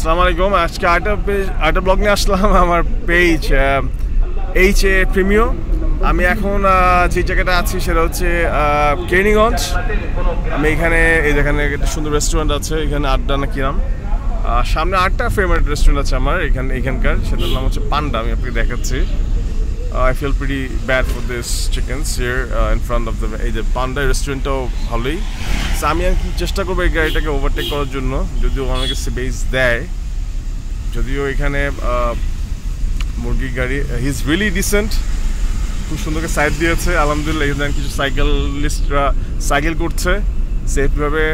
আসসালামু আলাইকুম। আজকে আরেকটা ব্লগ নিয়ে আসলাম আমার পেজ এইচএ প্রিমিও। আমি এখন যে জায়গাটা আছি সেটা হচ্ছে কেরানীগঞ্জ। আমি এখানে একটা সুন্দর রেস্টুরেন্ট আছে, এখানে আড্ডা না কিরাম, সামনে 8টা ফেভারিট রেস্টুরেন্ট আছে আমার এখানকার, সেটার নাম হচ্ছে পান্ডা। আমি আপনাকে দেখাচ্ছি। I feel pretty bad for this chickens here in front of the এই যে পান্ডা রেস্টুরেন্টটাও ভালোই। সো আমি আর কি চেষ্টা করবো এই গাড়িটাকে ওভারটেক করার জন্য, যদিও আমাকে স্পেস দেয়, যদিও এখানে মুরগির গাড়ি হি ইজ রিয়েলি ডিসেন্ট, খুব সুন্দরকে সাইড দিয়েছে আলহামদুলিল্লাহ। এখানে কিছু সাইকেলিস্টরা সাইকেল করছে সেফভাবে,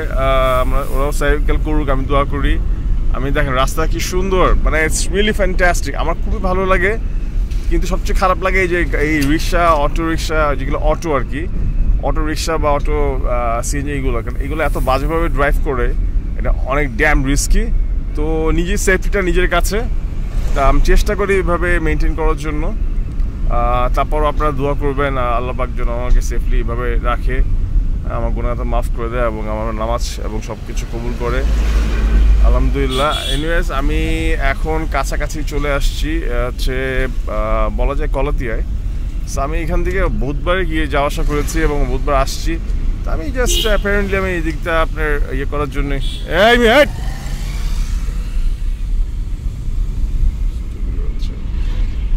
ওরাও সাইকেল করুক, আমি দোয়া করি। আমি দেখেন রাস্তা কি সুন্দর, মানে ইটস রিয়েলি ফ্যান্টাস্টিক, আমার খুবই ভালো লাগে। কিন্তু সবচেয়ে খারাপ লাগে এই যে এই রিক্সা, অটো রিক্সা, যেগুলো অটো আর কি, অটো রিক্সা বা অটো সিএনজি, এগুলো এত বাজেভাবে ড্রাইভ করে, এটা অনেক ড্যাম রিস্কি। তো নিজের সেফটিটা নিজের কাছে, তা আমি চেষ্টা করি এভাবে মেনটেন করার জন্য। তারপর আপনারা দোয়া করবেন আল্লাহ পাক যেন আমাকে সেফলি এভাবে রাখে, আমার গুনাহটা মাফ করে দেয় এবং আমার নামাজ এবং সব কিছু কবুল করে আলহামদুলিল্লাহ। এনিওয়েজ, আমি এখন কাছাকাছি চলে আসছি, হচ্ছে বলা যায় কলাতিয়ায়। সো আমি এখান থেকে বুধবারে গিয়ে যাওয়া আসা করেছি এবং বুধবার আসছি। তো আমি জাস্ট অ্যাপারেন্টলি আমি এই দিকটা আপনার ইয়ে করার জন্য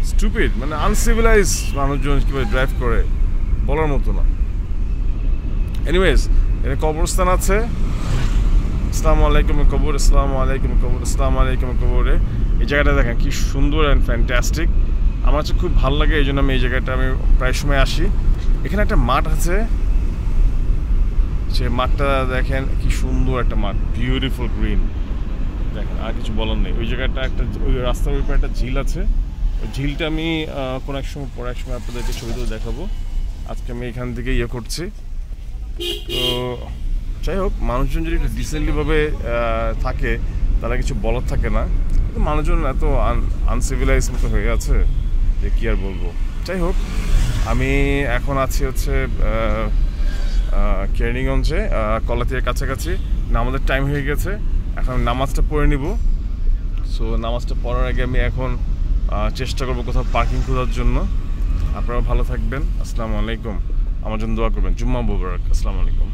স্টুপিড, মানে আনসিভিলাইজ মানুষজন কীভাবে ড্রাইভ করে বলার মতো না। এনিওয়েজ, এখানে কবরস্থান আছে, আসসালামু আলাইকুম কবর, আসসালামু আলাইকুম কবর, আসসালামু আলাইকুম কবরে। এই জায়গাটা দেখেন কি সুন্দর অ্যান্ড ফ্যান্টাস্টিক, আমার কাছে খুব ভালো লাগে, এই জন্য আমি এই জায়গাটা আমি প্রায় সময় আসি। এখানে একটা মাঠ আছে, সে মাঠটা দেখেন কি সুন্দর একটা মাঠ, বিউটিফুল গ্রিন, দেখেন আর কিছু বলার নেই। ওই জায়গাটা ওই রাস্তার উপরে একটা ঝিল আছে, ওই ঝিলটা আমি কোনো এক সময় পরে এক সময় আপনাদেরকে ছবি তুলে দেখাবো। আজকে আমি এখান থেকে ইয়ে করছি। তো যাই হোক, মানুষজন যদি একটু ডিসেন্টলিভাবে থাকে তারা কিছু বলার থাকে না, কিন্তু মানুষজন এত আনসিভিলাইজ মতো হয়ে আছে যে কী আর বলবো। যাই হোক, আমি এখন আছি হচ্ছে কেরানীগঞ্জে, কলাতিয়ার কাছাকাছি। নামাজের টাইম হয়ে গেছে, এখন নামাজটা পড়ে নিব। সো নামাজটা পড়ার আগে আমি এখন চেষ্টা করবো কোথাও পার্কিং খোঁজার জন্য। আপনারা ভালো থাকবেন, আসসালামু আলাইকুম, আমার জন্য দোয়া করবেন, জুম্মা মুবারক, আসসালামু আলাইকুম।